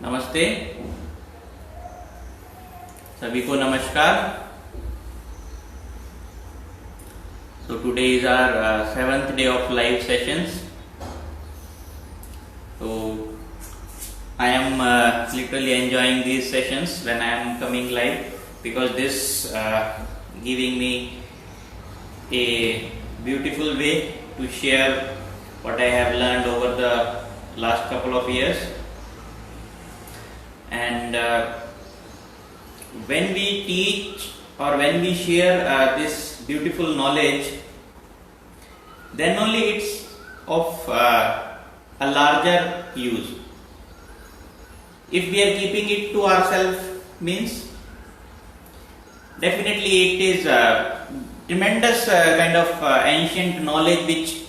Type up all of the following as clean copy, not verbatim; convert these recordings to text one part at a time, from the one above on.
नमस्ते सभी को नमस्कार। So today is our seventh day of live sessions. So I am literally enjoying these sessions when I am coming live because this giving me a beautiful way to share what I have learned over the last couple of years. And when we teach or when we share this beautiful knowledge, then only it's of a larger use. If we are keeping it to ourselves, means definitely it is a tremendous kind of ancient knowledge which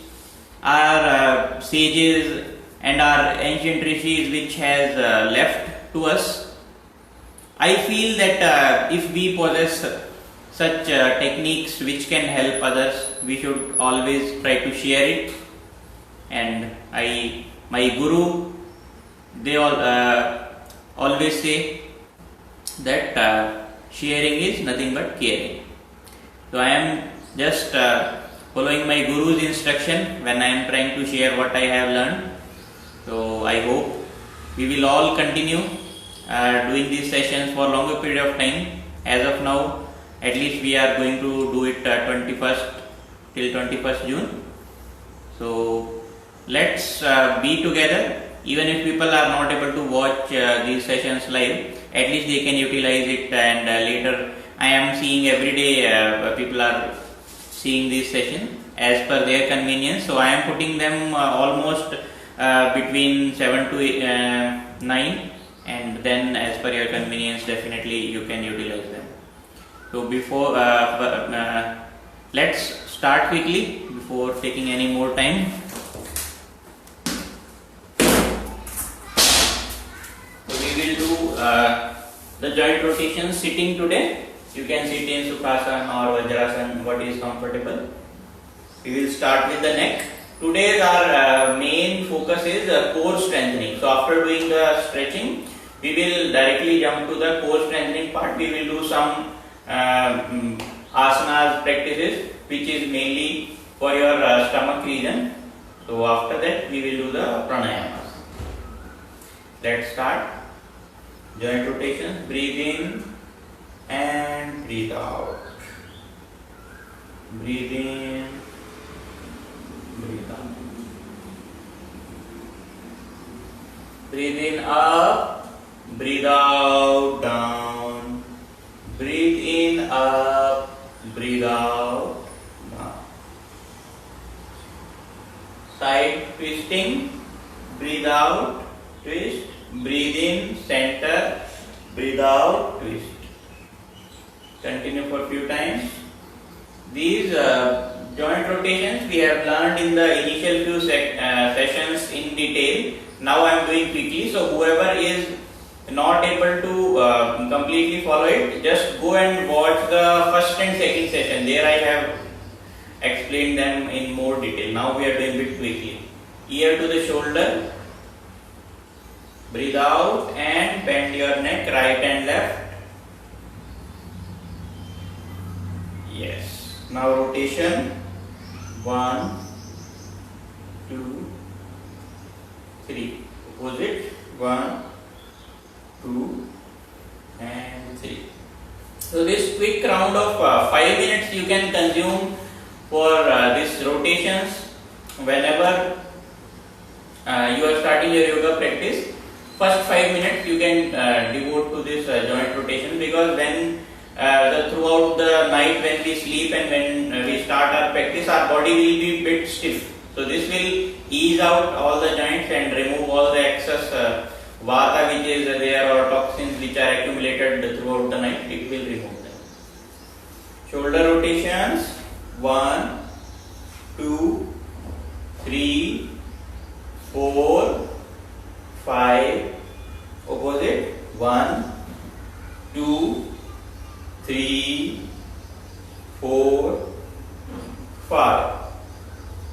our sages and our ancient rishis which has left to us. I feel that if we possess such techniques which can help others, we should always try to share it. And my guru, they always say that sharing is nothing but caring. So I am just following my guru's instruction when I am trying to share what I have learned. So I hope we will all continue doing these sessions for longer period of time. As of now, at least we are going to do it 21st till 21st June. So let's be together. Even if people are not able to watch these sessions live, at least they can utilize it. And later, I am seeing every day people are seeing this session as per their convenience. So I am putting them almost between 7 to 9, and then as per your convenience, definitely you can utilize them. So before let's start quickly before taking any more time. So we will do the joint rotation sitting today. You can sit in Sukhasana or Vajrasana, what is comfortable. We will start with the neck. Today our main focus is core strengthening. So after doing the stretching, we will directly jump to the core strengthening part. We will do some asanas practices which is mainly for your stomach region. So after that we will do the pranayamas. Let's start. Joint rotation. Breathe in and breathe out. Breathe in, breathe out. Breathe in up, breathe out, down. Breathe in up, breathe out, down. Side twisting. Breathe out, twist. Breathe in, center. Breathe out, twist. Continue for a few times. These joint rotations we have learned in the initial few sessions in detail. Now I am doing quickly, so whoever is not able to completely follow it, just go and watch the first and second session. There I have explained them in more detail. Now we are doing it quickly. Ear to the shoulder. Breathe out and bend your neck right and left. Yes. Now rotation. 1, 2, 3. Opposite. 1, 2, and 3. So this quick round of 5 minutes you can consume for these rotations whenever you are starting your yoga practice. First 5 minutes you can devote to this joint rotation, because when throughout the night when we sleep and when we start our practice, our body will be bit stiff. So this will ease out all the joints and remove all the excess vata which is there or toxins which are accumulated throughout the night. It will remove them. Shoulder rotations. 1, 2, 3, 4, 5. Opposite. 1, 2, 3, 4, 5.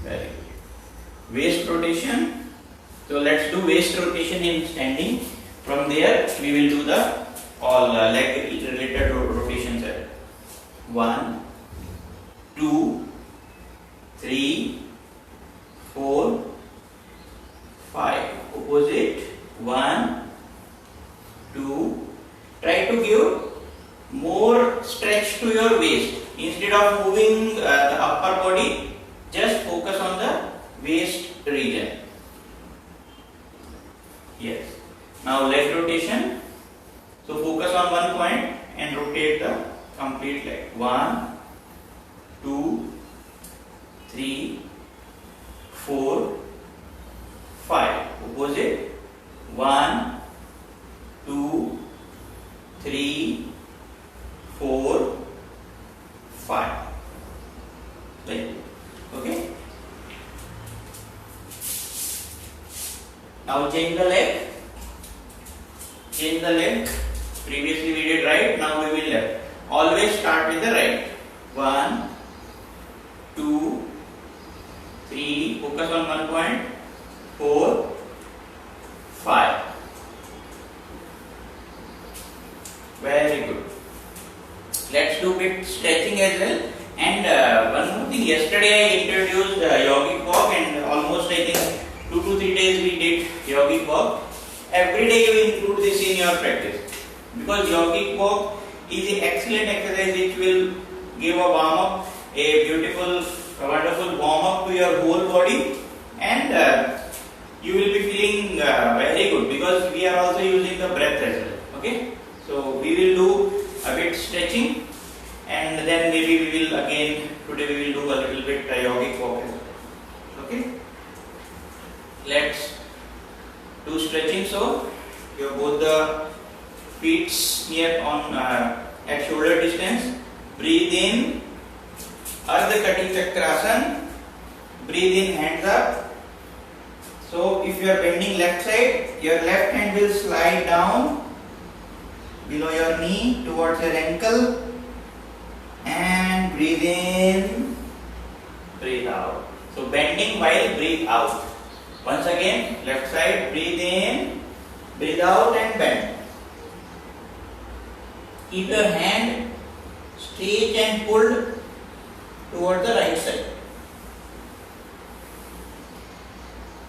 Very good. Waist rotation. So let's do waist rotation in standing. From there we will do the all leg related rotations. 1, 2, 3, 4, 5. Opposite. 1, 2. Try to give more stretch to your waist. Instead of moving the upper body, just focus on the waist region. Yes. Now leg rotation. So focus on one point and rotate the complete leg. 1, 2, 3, 4, 5. Opposite. 1, 2, 3, 4, 5. Right. Okay. Now change the leg. Change the leg. Previously we did right. Now we will left. Always start with the right. 1, 2, 3. Focus on one point. 4, 5. Very good. Let's do bit stretching as well. And one more thing. Yesterday I introduced yogic walk, and almost I think 2 to 3 days we did yogic walk. Every day you include this in your practice, because yogic walk is an excellent exercise which will give a warm up, a beautiful, a wonderful warm up to your whole body, and you will be feeling very good, because we are also using the breath as well. Okay, so we will do a bit stretching, and then maybe we will again today we will do a little bit yogic walk as well. Okay, let's do stretching. So you have both the feet near on at shoulder distance. Breathe in, Ardha Kati Chakrasana. Breathe in, hands up. So if you are bending left side, your left hand will slide down below your knee towards your ankle, and breathe in, breathe out. So bending while breathe out. Once again, left side, breathe in, breathe out, and bend. Keep your hand straight and pulled toward the right side.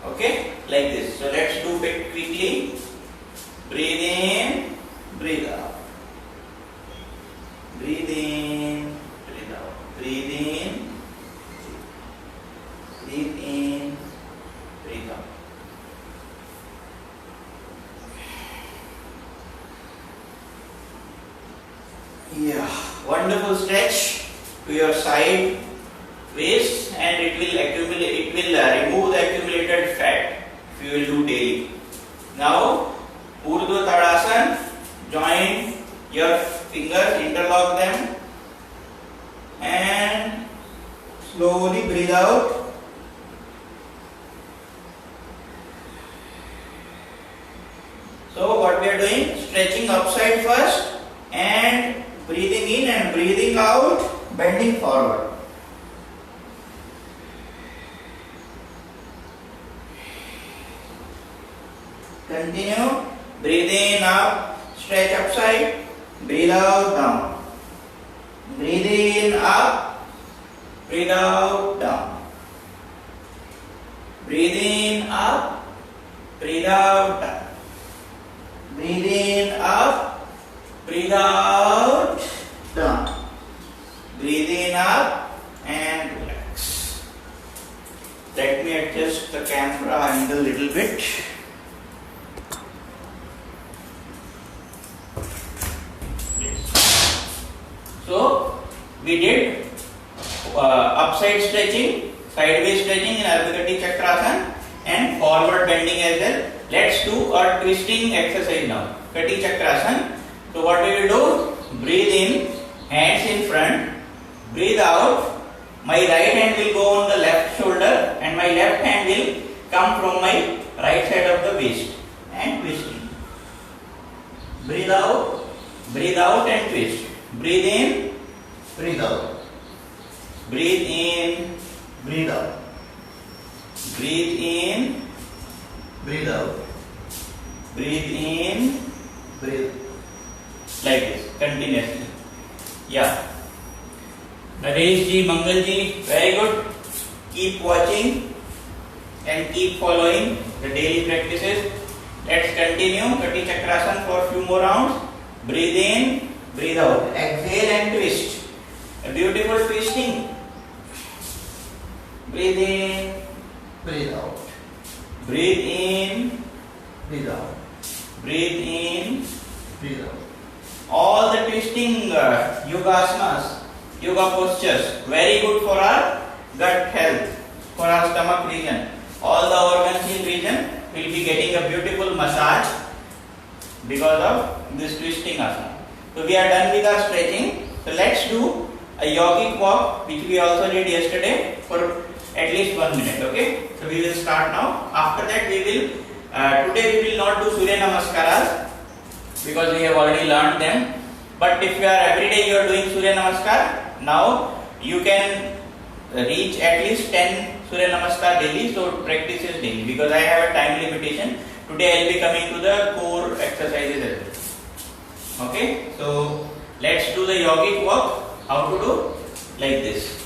Okay, like this. So let's do it quickly. Breathe in, breathe out. Breathe in, breathe out. Breathe in, breathe in, breathe out. Yeah, wonderful stretch to your side waist, and it will accumulate. It will remove the accumulated fat if you will do daily. Now, Urdhva Tadasana. Join your fingers, interlock them, and slowly breathe out. So what we are doing? Stretching upside first, and breathing in and breathing out, bending forward. Continue. Breathe in up, stretch upside, breathe out down. Breathe in up, breathe out down. Breathe in up, breathe out down. Breathe in up, breathe out down. Breathe in up and relax. Let me adjust the camera angle a little bit. So we did upside stretching, sideways stretching in Ardha Kati Chakrasana, and forward bending as well. Let's do a twisting exercise now. Kati Chakrasana. So what we will do? Breathe in, hands in front. Breathe out. My right hand will go on the left shoulder, and my left hand will come from my right side of the waist, and twisting. Breathe out and twist. Breathe in, breathe out. Breathe in, breathe out. Breathe in, breathe out. breathe in, breathe like this continuously. Yeah. Naresh ji, Mangal ji, very good. Keep watching and keep following the daily practices. Let's continue Kati Chakrasana for a few more rounds. Breathe in, breathe out. Exhale and twist. A beautiful twisting. Breathe in, breathe out. Breathe in, breathe out. Breathe in, breathe out. All the twisting yogasanas, yoga postures, very good for our gut health, for our stomach region. All the organs in region will be getting a beautiful massage because of this twisting asana. So we are done with our stretching. So let's do a yogic walk, which we also did yesterday, for at least 1 minute. Okay. So we will start now. After that we will today we will not do Surya Namaskaras because we have already learned them. But if you are every day you are doing Surya Namaskar, now you can reach at least 10 Surya Namaskar daily. So practice is daily because I have a time limitation. Today I will be coming to the core exercises as well. Okay. So let's do the yogic walk. How to do? Like this.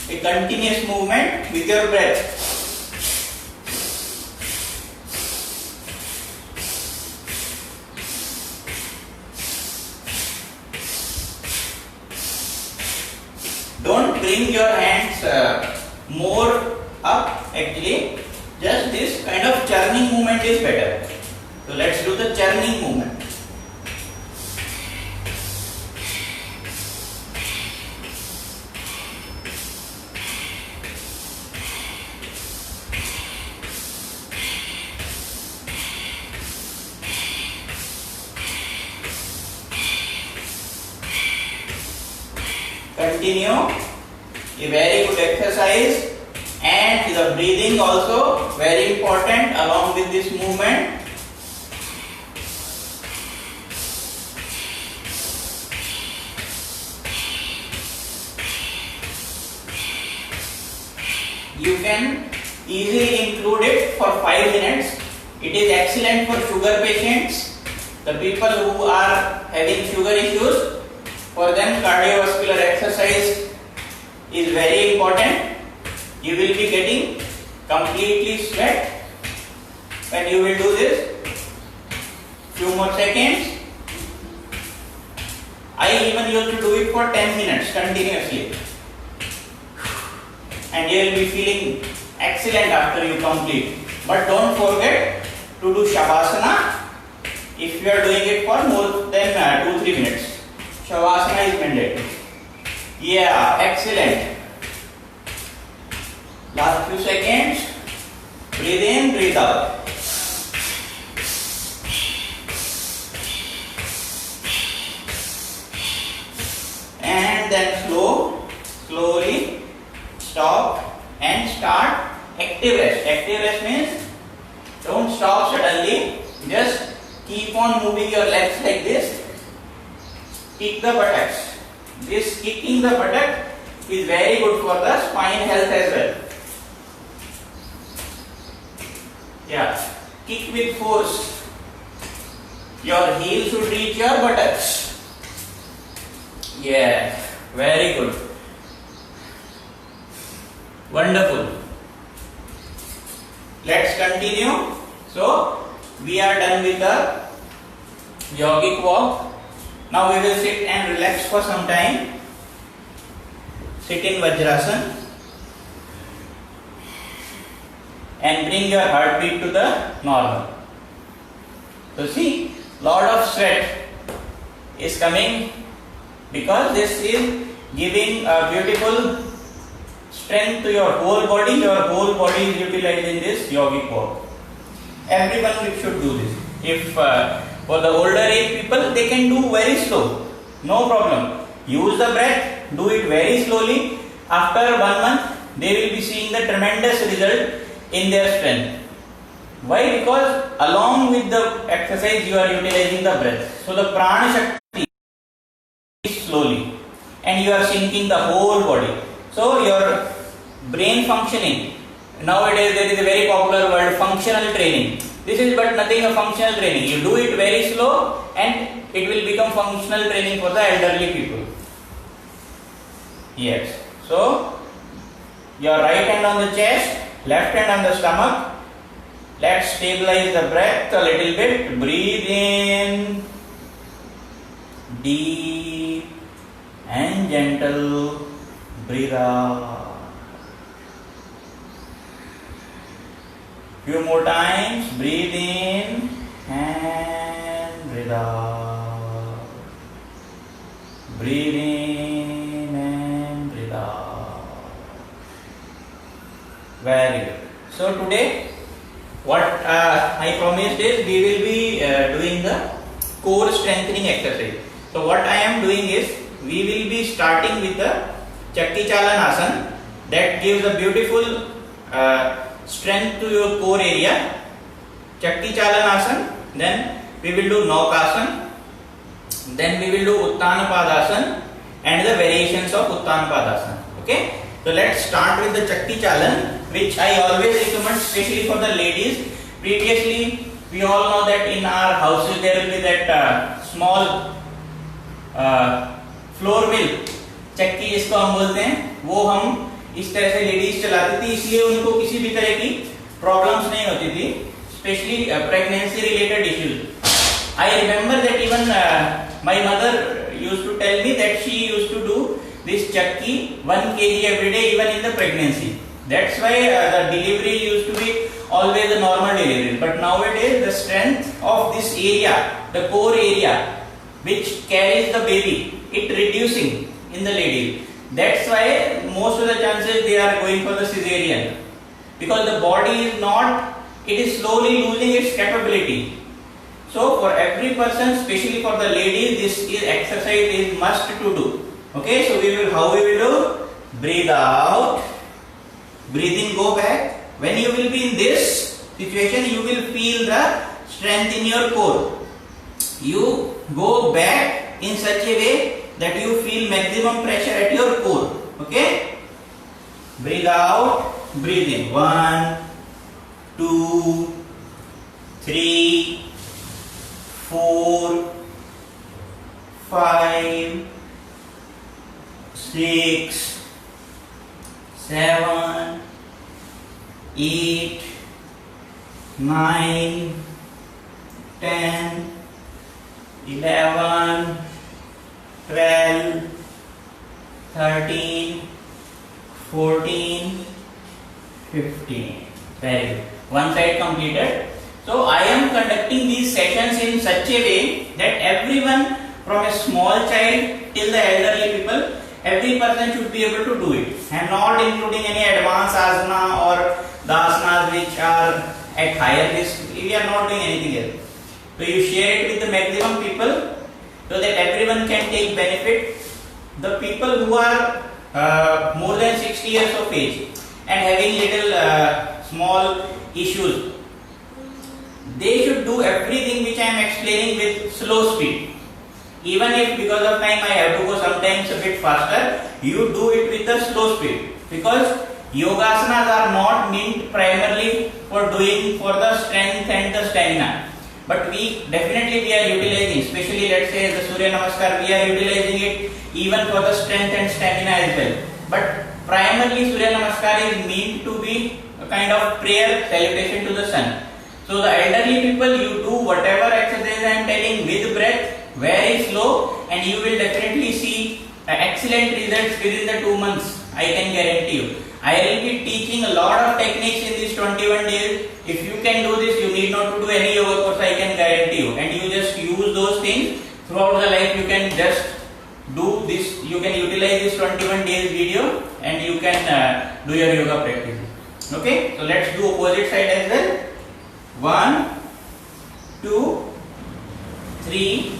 A continuous movement with your breath. Don't bring your hands more up, actually. Just this kind of churning movement is better. So let's do the churning movement. Continue. A very good exercise, and the breathing also very important along with this movement. You can easily include it for 5 minutes. It is excellent for sugar patients, the people who are having sugar issues. For them, cardiovascular exercise is very important. You will be getting completely sweat when you will do this. Few more seconds. I even used to do it for 10 minutes continuously. And you will be feeling excellent after you complete. But don't forget to do Shavasana if you are doing it for more than 2-3 minutes. Shavasana is mandatory. Yeah, excellent. Last few seconds. Breathe in, breathe out. And then slowly stop and start active rest. Active rest means don't stop suddenly. Just keep on moving your legs like this. Kick the buttocks. This kicking the buttock is very good for the spine health as well. Yeah, kick with force. Your heel should reach your buttocks. Yeah, very good. Wonderful. Let's continue. So, we are done with the yogic walk. Now we will sit and relax for some time. Sit in Vajrasana and bring your heartbeat to the normal. So see, lot of sweat is coming because this is giving a beautiful strength to your whole body. Your whole body is utilized in this yogic walk. Everyone should do this. If for the older age people, they can do very slow, no problem. Use the breath, do it very slowly. After 1 month, they will be seeing the tremendous result in their strength. Why? Because along with the exercise, you are utilizing the breath. So the prana shakti is slowly, and you are sinking the whole body. So your brain functioning. Nowadays there is a very popular word, functional training. This is but nothing a functional training. You do it very slow and it will become functional training for the elderly people. Yes. So, your right hand on the chest, left hand on the stomach. Let's stabilize the breath a little bit. Breathe in. Deep and gentle. Breathe out. Few more times. Breathe in and breathe out. Breathe in and breathe out. Very good. So today, what I promised is we will be doing the core strengthening exercise. So what I am doing is we will be starting with the Chakki Chalanasana that gives a beautiful strength to your core area. Chakki Chalanasana, then we will do Naukasana, then we will do Uttana Padasana and the variations of Uttana Padasana. Okay, so let's start with the Chakki Chalan, which I always recommend, especially for the ladies. Previously, we all know that in our houses there will be that small flour mill चक्की जिसको हम बोलते हैं, वो हम इस तरह से लेडीज चलाती थी, इसलिए उनको किसी भी तरह की प्रॉब्लम्स नहीं होती थी, specially pregnancy related issues. I remember that even my mother used to tell me that she used to do this chakki 1 kg every day even in the pregnancy. That's why the delivery used to be always a normal delivery. But nowadays the strength of this area, the core area which carries the baby, it reducing in the lady. That's why most of the chances they are going for the cesarean, because the body is not, it is slowly losing its capability. So for every person, especially for the ladies, this exercise is must to do. Okay, so how we will do? Breathe out, breathe in, go back. When you will be in this situation, you will feel the strength in your core. You go back in such a way that you feel maximum pressure at your core. Okay, breathe out, breathe in. 1, 2, 3, 4, 5, 6, 7, 8, 9, 10, 11, 12, 13, 14, 15. Very good. One side completed. So I am conducting these sessions in such a way that everyone, from a small child till the elderly people, every person should be able to do it. I am not including any advanced asana or the asanas which are at higher risk. We are not doing anything else. So you share it with the maximum people so that everyone can take benefit. The people who are more than 60 years of age and having little small issues, they should do everything which I am explaining with slow speed. Even if because of time I have to go sometimes a bit faster, you do it with the slow speed, because yogasanas are not meant primarily for doing for the strength and the stamina, but we are utilizing, especially let's say the Surya Namaskar, we are utilizing it even for the strength and stamina as well. But primarily Surya Namaskar is meant to be a kind of prayer salutation to the sun. So the elderly people, you do whatever exercise I am telling with breath, very slow, and you will definitely see excellent results within the 2 months. I can guarantee you. I will be teaching a lot of techniques in these 21 days. If you can do this, you need not to do any yoga course, I can guarantee you. And you just use those things throughout the life. You can just do this. You can utilize this 21 days video and you can do your yoga practice. Okay, so let's do opposite side as well. 1, 2, 3,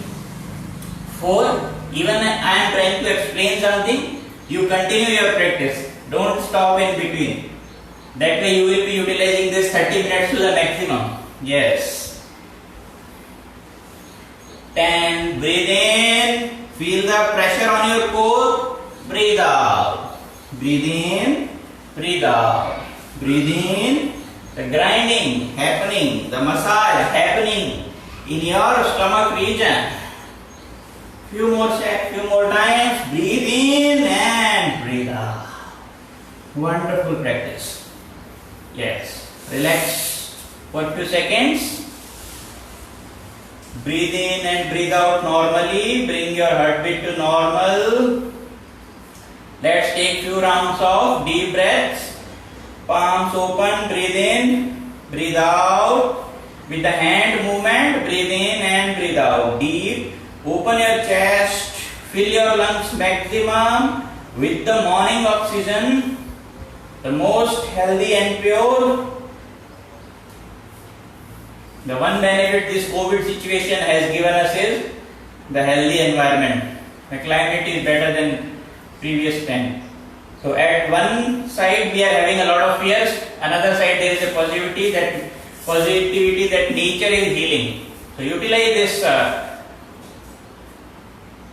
4. Even I am trying to explain something, you continue your practice. Don't stop in between. That way you will be utilizing this 30 minutes to the maximum. Yes. 10. Breathe in. Feel the pressure on your core. Breathe out. Breathe in. Breathe out. Breathe in. the grinding happening, the massage happening in your stomach region. Few more times. Breathe in and breathe out. Wonderful practice. Yes. Relax for few seconds. Breathe in and breathe out normally. Bring your heartbeat to normal. Let's take few rounds of deep breaths. Palms open. Breathe in. Breathe out. With the hand movement. Breathe in and breathe out. Deep. Open your chest. Fill your lungs maximum with the morning oxygen. The most healthy and pure. The one benefit this COVID situation has given us is the healthy environment. The climate is better than previous time. So at one side we are having a lot of fears, another side there is a positivity that nature is healing. So utilize this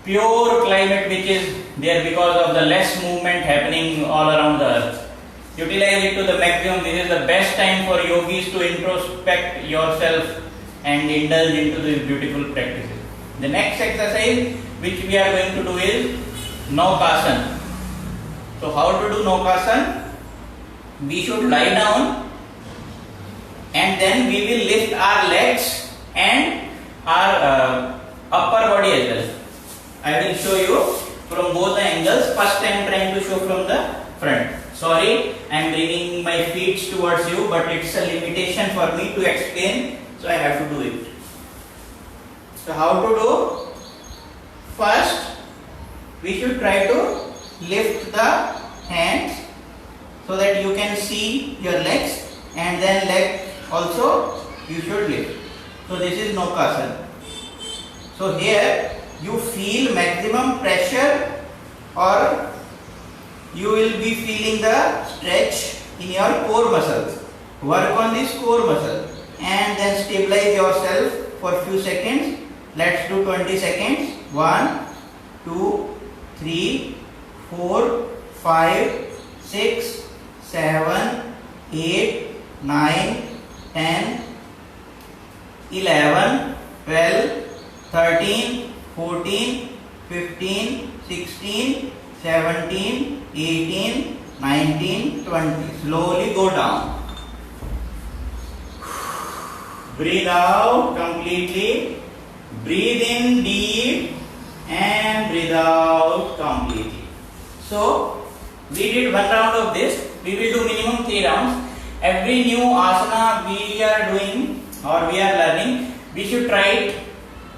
pure climate which is there because of the less movement happening all around the earth. Utilize it to the maximum. This is the best time for yogis to introspect yourself and indulge into these beautiful practices. The next exercise which we are going to do is Naukasana. So how to do Naukasana? We should lie down and then we will lift our legs and our upper body as well. I will show you from both the angles. First I am trying to show from the front. Sorry, I am bringing my feet towards you, but it's a limitation for me to explain, so I have to do it. So how to do? First, we should try to lift the hands so that you can see your legs, and then leg also you should lift. So this is Naukasana. So here you feel maximum pressure, or you will be feeling the stretch in your core muscles. Work on this core muscle and then stabilize yourself for few seconds. Let's do 20 seconds. 1, 2, 3, 4, 5, 6, 7, 8, 9, 10, 11, 12, 13, 14, 15, 16, 17, 18, 19, 20. Slowly go down. Breathe out completely. Breathe in deep and breathe out completely. So, we did one round of this. We will do minimum 3 rounds. Every new asana we are doing or we are learning, we should try it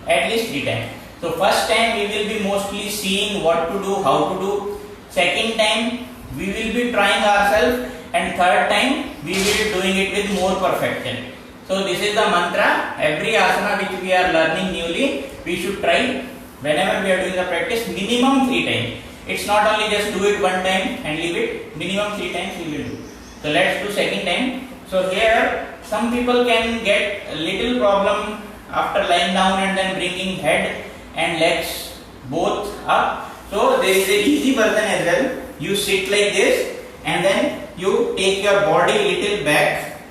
at least 3 times. So first time we will be mostly seeing what to do, how to do. Second time we will be trying ourselves, and third time we will be doing it with more perfection. So this is the mantra. Every asana which we are learning newly, we should try whenever we are doing the practice minimum 3 times. It's not only just do it one time and leave it. Minimum 3 times we will do. So let's do second time. So here some people can get a little problem after lying down and then bringing head and legs both up. So there is a easy version as well. You sit like this and then you take your body little back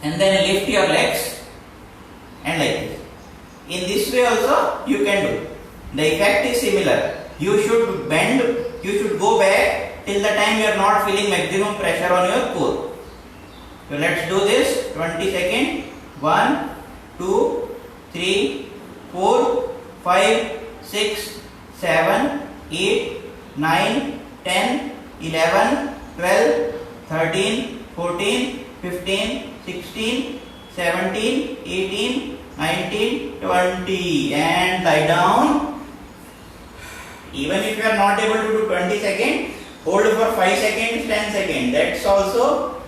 and then lift your legs and like this. In this way also you can do. The effect is similar. You should bend, you should go back till the time you are not feeling maximum pressure on your core. So let's do this. 20 seconds. 1, 2, 3, 4, 5, 6, 7, 8, 9, 10, 11, 12, 13, 14, 15, 16, 17, 18, 19, 20, and lie down. Even if you are not able to do 20 seconds, hold for 5 seconds, 10 seconds. That's also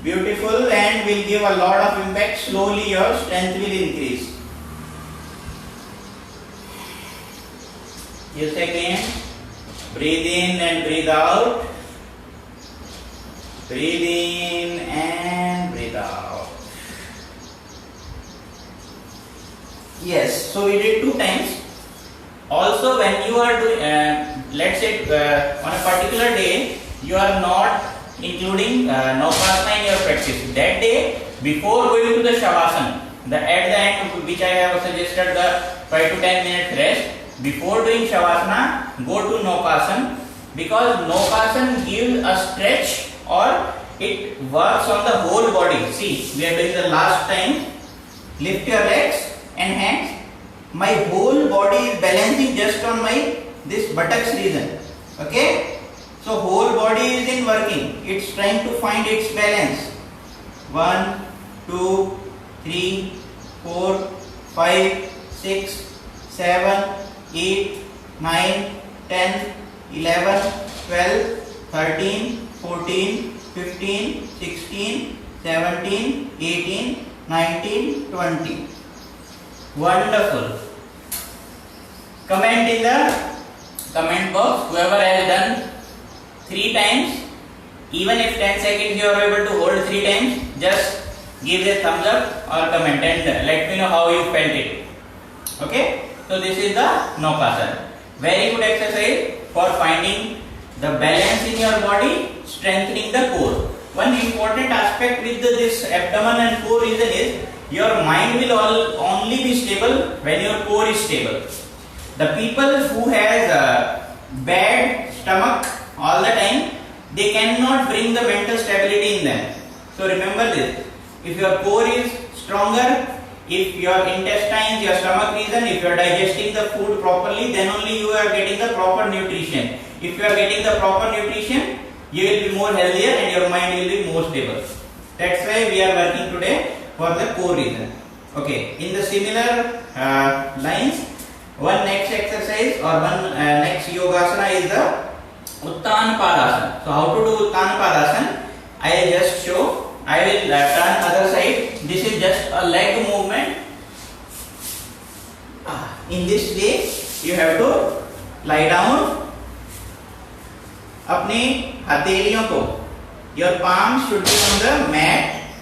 beautiful and will give a lot of impact. Slowly your strength will increase. Yes, again. Breathe in and breathe out. Breathe in and breathe out. Yes, so we did 2 times. Also, when you are doing, let's say on a particular day, you are not including Naukasana in your practice. That day, before going to the Shavasana, at the end, which I have suggested the 5 to 10 minutes rest, before doing Shavasana, go to Naukasana, because Naukasana gives a stretch or it works on the whole body. See, we are doing the last time. Lift your legs and hands. My whole body is balancing just on my this buttocks region. Okay? So whole body is in working. It's trying to find its balance. 1, 2, 3, 4, 5, 6, 7, 8, 9, 10, 11, 12, 13, 14, 15, 16, 17, 18, 19, 20. Wonderful. Comment in the comment box. Whoever has done 3 times, even if 10 seconds you are able to hold 3 times, just give a thumbs up or comment and let me know how you felt it. Okay? So this is the Naukasana. Very good exercise for finding the balance in your body, strengthening the core. One important aspect with this abdomen and core region is your mind will only be stable when your core is stable. The people who has a bad stomach all the time, they cannot bring the mental stability in them. So remember this. If your core is stronger, if your intestines, your stomach region, if you are digesting the food properly, then only you are getting the proper nutrition. If you are getting the proper nutrition, you will be more healthier and your mind will be more stable. That's why we are working today for the core region. Okay, in the similar lines, one next exercise or one next yogasana is the Uttan Padasana. So how to do Uttan Padasana? I will just show. I will turn other side. This is just a leg movement. In this way, you have to lie down. अपनी हथेलियों को, your palms should be on the mat.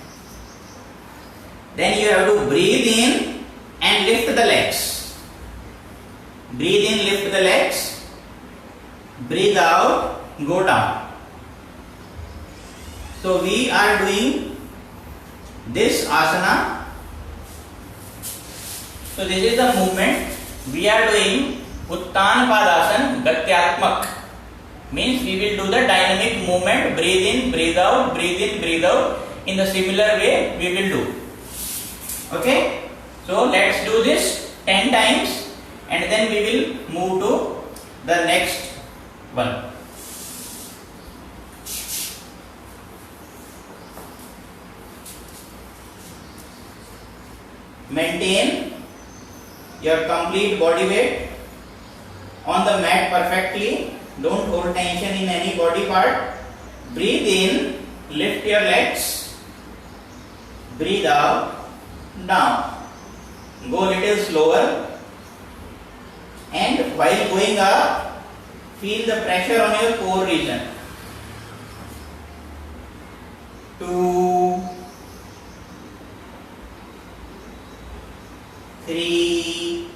Then you have to breathe in and lift the legs. Breathe in, lift the legs. Breathe out, go down. So we are doing this asana. So this is the movement. We are doing Uttan Padasana Gatyatmak. Means we will do the dynamic movement. Breathe in, breathe out, breathe in, breathe out. In the similar way we will do. Okay. So let's do this 10 times and then we will move to the next one. Maintain your complete body weight on the mat perfectly. Don't hold tension in any body part. Breathe in, lift your legs. Breathe out, down. Go little slower. And while going up, feel the pressure on your core region. 2, 3,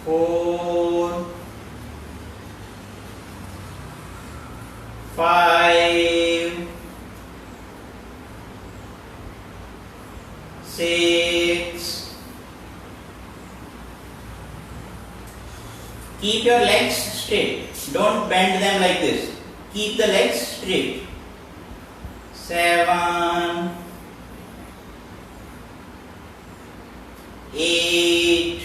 4, 5, 6. Keep your legs straight. Don't bend them like this. Keep the legs straight. 7, 8,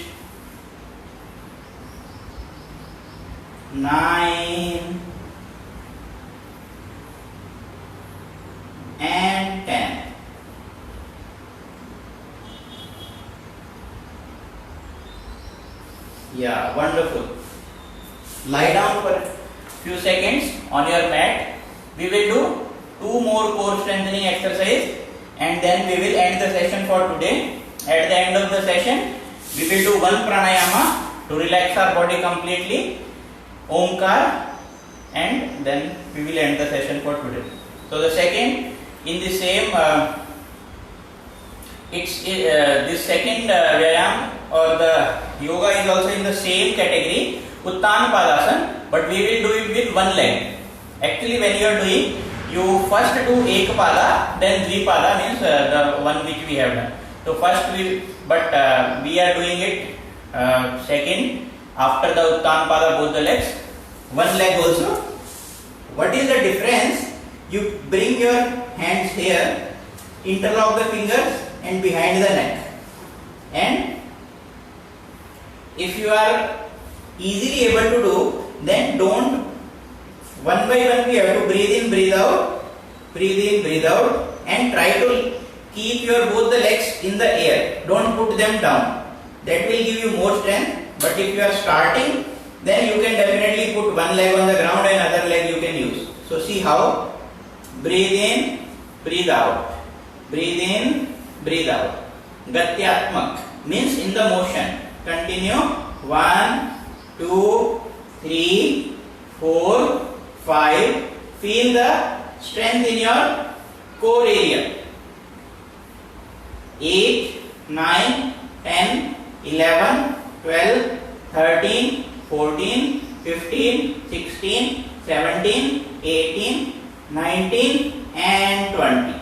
9 and 10. Yeah, wonderful. Lie down for a few seconds on your mat. We will do 2 more core strengthening exercise and then we will end the session for today. At the end of the session, we will do 1 pranayama to relax our body completely. Omkar, and then we will end the session for today. So the second, in the same, this second vyayam or the yoga is also in the same category. Uttan Padasana, but we will do it with one leg. Actually, when you are doing, you first do Ekpada, then Dvipada, means the one which we have done. So first we are doing it second after the Uttan Pada, both the legs, one leg also. What is the difference? You bring your hands here, interlock the fingers and behind the neck, and if you are easily able to do, then don't, one by one we have to breathe in, breathe out, and try to keep your both the legs in the air. Don't put them down. That will give you more strength. But if you are starting, then you can definitely put one leg on the ground and other leg you can use. So see how? Breathe in, breathe out. Breathe in, breathe out. Gatyatmak means in the motion. Continue. 1, 2, 3, 4, 5. Feel the strength in your core area. 8, 9, 10, 11, 12, 13, 14, 15, 16, 17, 18, 19 and 20.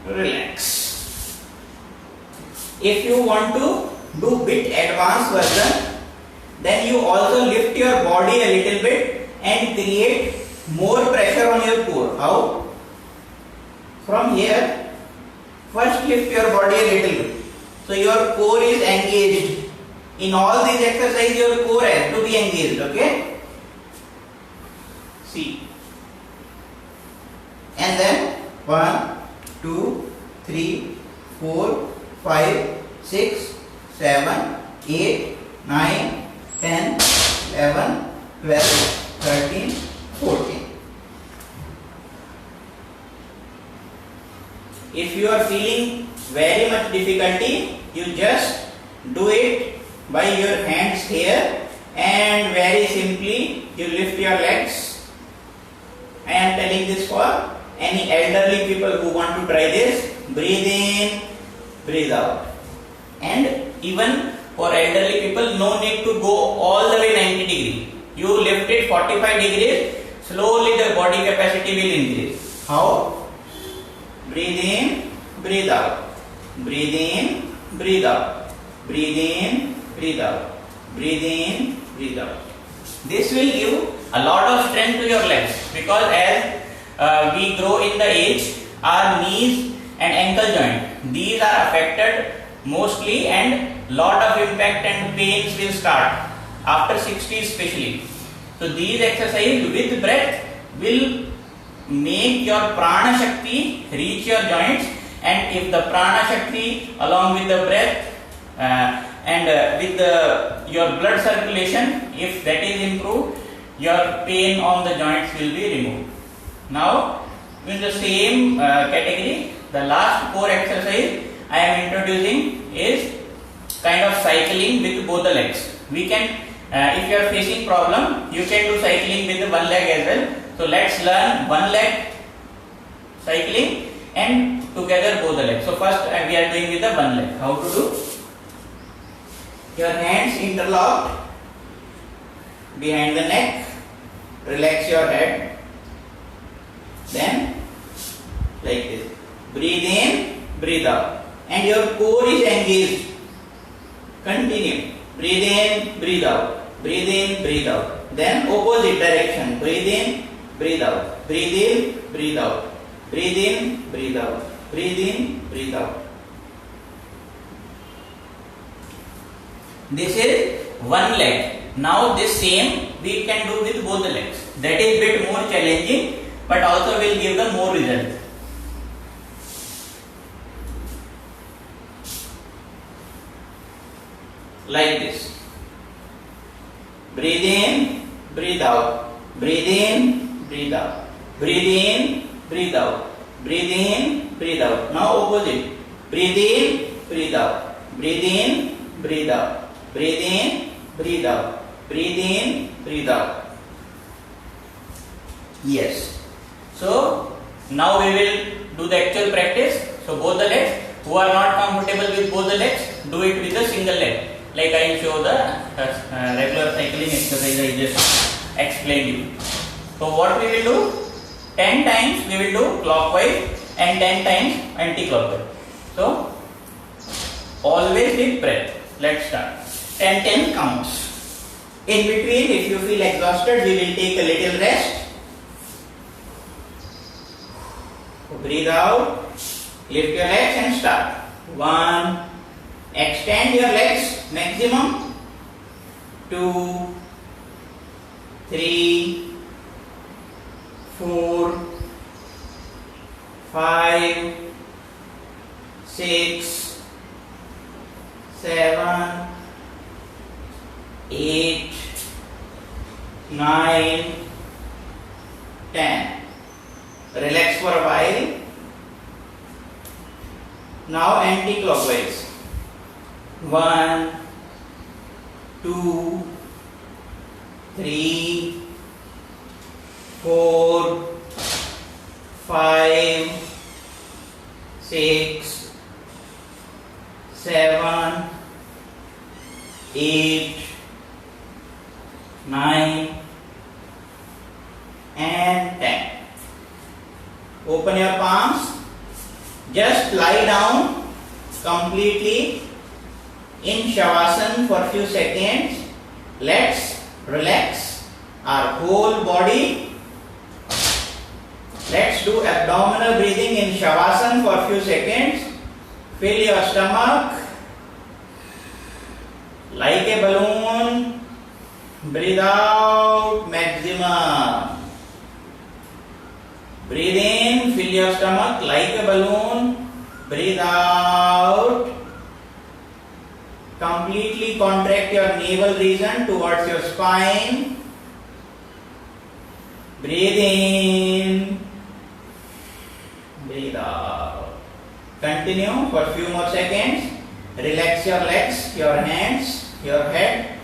Relax. If you want to do bit advanced version, then you also lift your body a little bit and create more pressure on your core. How? From here, first lift your body a little bit. So your core is engaged. In all these exercises, your core has to be engaged. Okay? See. And then 1, 2, 3, 4, 5, 6, 7, 8, 9, 10, 11, 12, 13, 14. If you are feeling very much difficulty, you just do it by your hands here and very simply you lift your legs. I am telling this for any elderly people who want to try this. Breathe in, breathe out. And even for elderly people, no need to go all the way 90 degrees. You lift it 45 degrees, slowly the body capacity will increase. How? Breathe in, breathe out. Breathe in, breathe out. Breathe in, breathe out. Breathe in, breathe out. This will give a lot of strength to your legs, because as we grow in the age, our knees and ankle joint, these are affected mostly, and lot of impact and pains will start after 60 especially. So these exercises with breath will make your prana shakti reach your joints, and if the prana shakti along with the breath and with your blood circulation, if that is improved, your pain on the joints will be removed. Now in the same category, the last core exercise I am introducing is kind of cycling with both the legs. We can, if you are facing problem, you can do cycling with one leg as well. So let's learn one leg cycling and together both the legs. So first we are doing with the one leg. How to do? Your hands interlocked behind the neck. Relax your head. Then like this. Breathe in, breathe out. And your core is engaged. Continue. Breathe in, breathe out. Breathe in, breathe out. Then opposite direction. Breathe in, breathe out. Breathe in, breathe out. Breathe in, breathe out. Breathe in, breathe out. This is one leg. Now this same we can do with both the legs. That is bit more challenging, but also will give the more result. Like this. Breathe in, breathe out. Breathe in, breathe out. Breathe in, breathe out. Breathe in, breathe out. Now opposite. Breathe in, breathe out. Breathe in, breathe out. Breathe in, breathe out. Breathe in, breathe out. Yes. So now we will do the actual practice. So both the legs. Who are not comfortable with both the legs, do it with a single leg. Like I will show the regular cycling exercise I just explained you. So what we will do? 10 times we will do clockwise and 10 times anti-clockwise. So always with breath. Let's start. 10 counts. In between, if you feel exhausted, we will take a little rest. Breathe out, lift your legs and start. 1, extend your legs maximum. 2, 3, 4, 5, 6, 7, 8, 9, 10. Relax for a while. Now anti-clockwise. 1, 2, 3, 4, 5, 6, 7, 8, 9 and 10. Open your palms. Just lie down completely in Shavasana for few seconds. Let's relax our whole body. Let's do abdominal breathing in Shavasana for few seconds. Fill your stomach like a balloon. Breathe out maximum. Breathe in, fill your stomach like a balloon. Breathe out. Completely contract your navel region towards your spine. Breathe in. Breathe out. Continue for a few more seconds. Relax your legs, your hands, your head.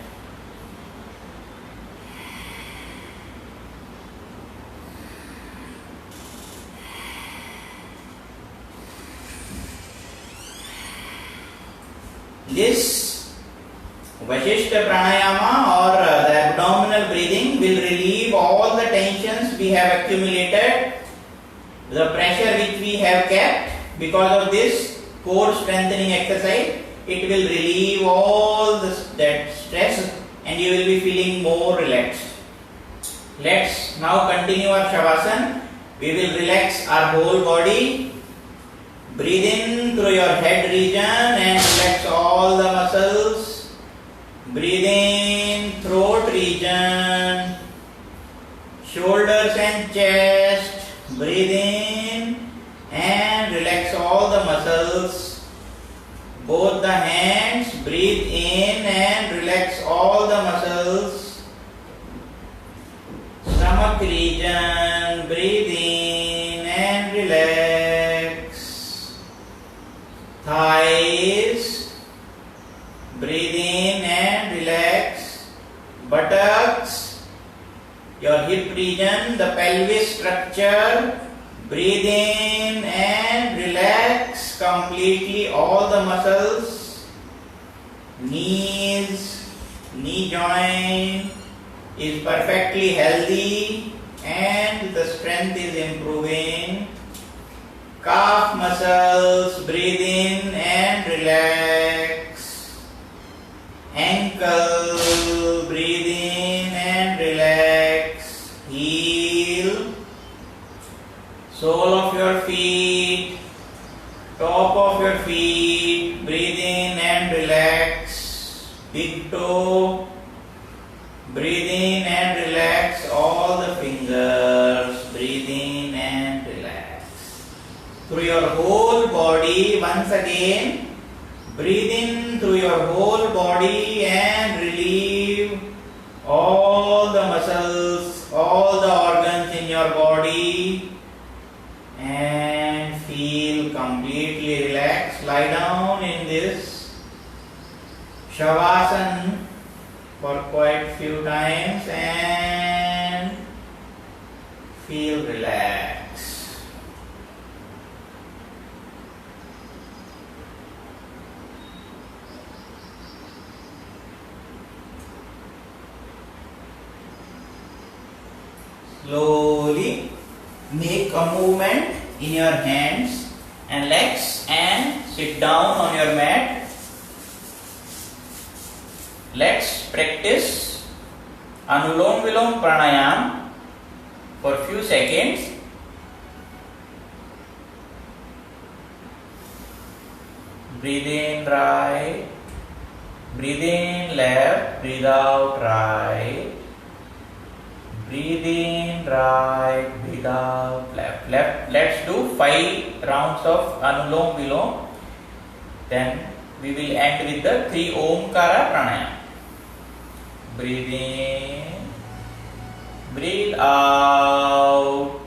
This Vashishta Pranayama or the abdominal breathing will relieve all the tensions we have accumulated, the pressure which we have kept because of this core strengthening exercise. It will relieve all that stress and you will be feeling more relaxed. Let's now continue our Shavasana. We will relax our whole body. Breathe in through your head region and relax all the muscles. Breathe in, throat region, shoulders and chest. Breathe in and relax all the muscles. Both the hands, breathe in and relax all the muscles. Stomach region, breathe in and relax. Thighs, breathe in and relax. Buttocks, your hip region, the pelvis structure, breathe in and relax completely all the muscles. Knees, knee joint is perfectly healthy and the strength is improving. Calf muscles, breathe in and relax. Ankle, breathe in and relax. Heel, sole of your feet, top of your feet, breathe in and relax. Big toe, breathe in and relax all the fingers. Breathe in and relax. Through your whole body, once again, breathe in through your whole body and relieve all the muscles, all the organs in your body and feel completely relaxed. Lie down in this Shavasana for quite few times and feel relaxed. Slowly make a movement in your hands and legs and sit down on your mat. Let's practice Anulom Vilom Pranayam for few seconds. Breathe in right, breathe in left, breathe out right. Breathe in right, breathe out left. Let's do 5 rounds of Anulom Vilom. Then we will end with the 3 Omkara Pranayam. Breathe in, breathe out,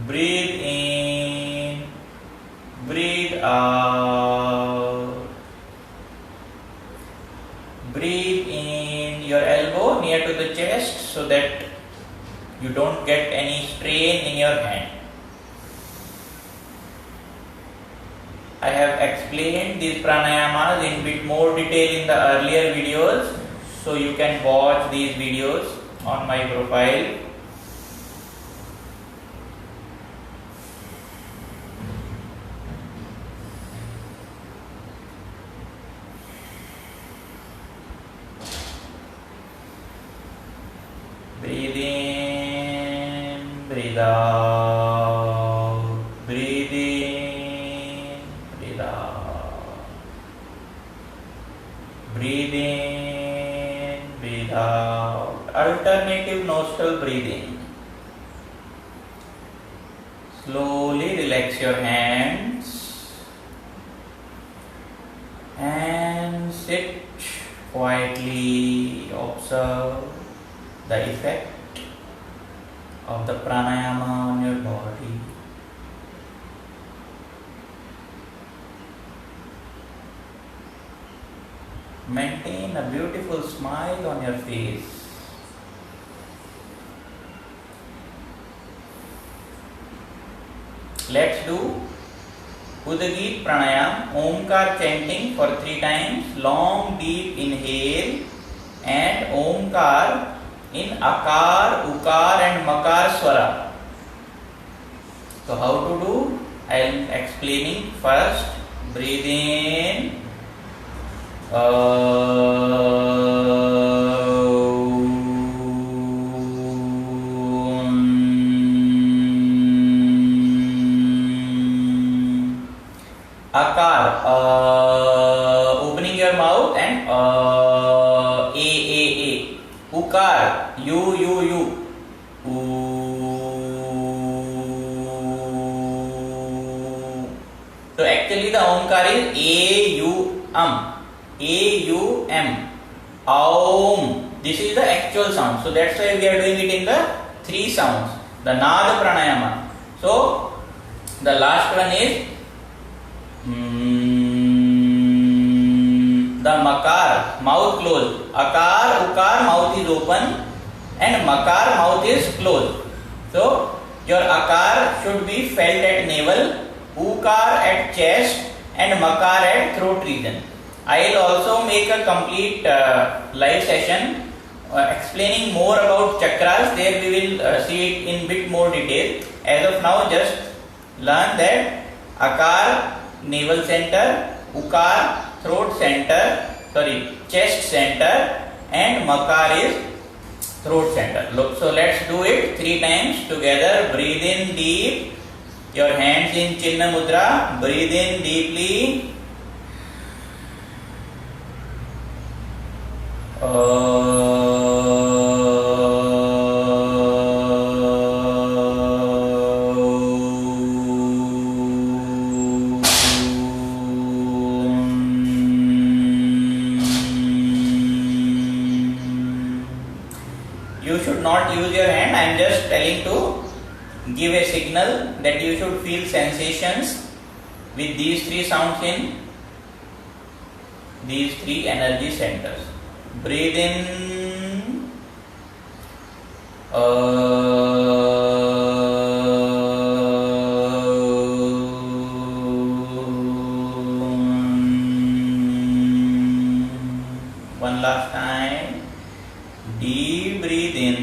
breathe in, breathe out. Breathe in your elbow near to the chest so that you don't get any strain in your hand. I have explained these pranayamas in bit more detail in the earlier videos, so you can watch these videos on my profile. Breathe in, breathe out, breathe in, breathe out, breathe in, breathe out. Alternative nostril breathing. Slowly relax your hands and sit quietly. Observe the effect of the pranayama on your body. Maintain a beautiful smile on your face. Let's do Udagit Pranayam, Omkar chanting for 3 times. Long deep inhale and Omkar in Akar, Ukar and Makar Swara. So how to do? I am explaining first. Breathe in. Akar, opening your mouth and a. Ukar, u. So actually the Omkar is A-U-M. Aum. This is the actual sound. So that's why we are doing it in the 3 sounds. The Nada Pranayama. So the last one is the Makar, mouth closed. Akar, Ukar, mouth is open and Makar, mouth is closed. So your Akar should be felt at navel, Ukar at chest and Makar at throat region. I will also make a complete live session explaining more about chakras. There we will see it in bit more detail. As of now, just learn that Akar, navel center, Ukar, throat center, chest center and Makar is throat center. Look, so let's do it 3 times together. Breathe in deep. Your hands in Chinna Mudra. Breathe in deeply. You should not use your hand. I am just telling to give a signal that you should feel sensations with these 3 sounds in these 3 energy centers. Breathe in. One last time. Deep breathe in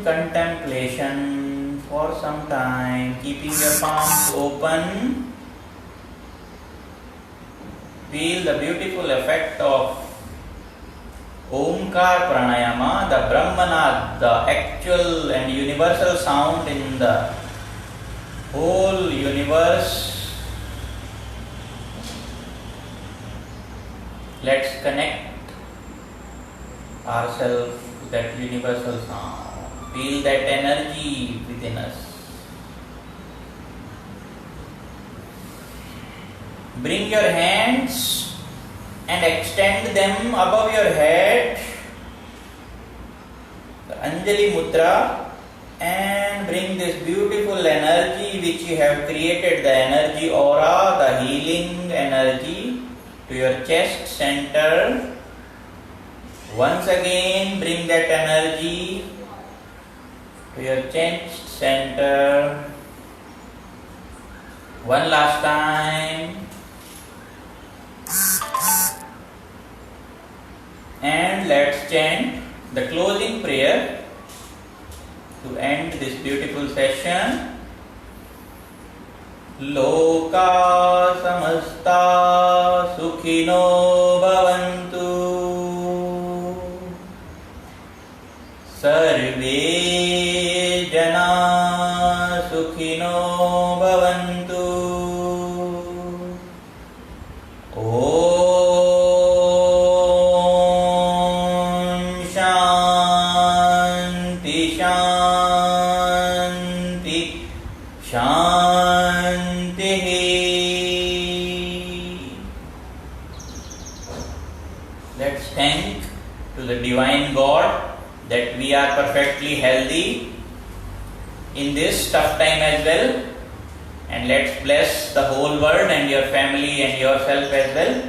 contemplation for some time, keeping your palms open. Feel the beautiful effect of Omkar Pranayama, the Brahmanad, the actual and universal sound in the whole universe. Let's connect ourselves to that universal sound. Feel that energy within us. Bring your hands and extend them above your head, the Anjali Mudra, and bring this beautiful energy which you have created, the energy aura, the healing energy, to your chest center. Once again, bring that energy to your chest center. One last time. And let's chant the closing prayer to end this beautiful session. Loka samasta sukhino bhavantu, sarve jana sukhino bhavantu. Om Shanti Shanti Shanti. Let's thank to the Divine God that we are perfectly healthy in this tough time as well. And let's bless the whole world and your family and yourself as well.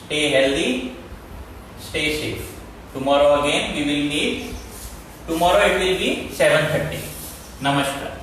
Stay healthy, stay safe. Tomorrow again we will meet. Tomorrow it will be 7:30. Namaskar.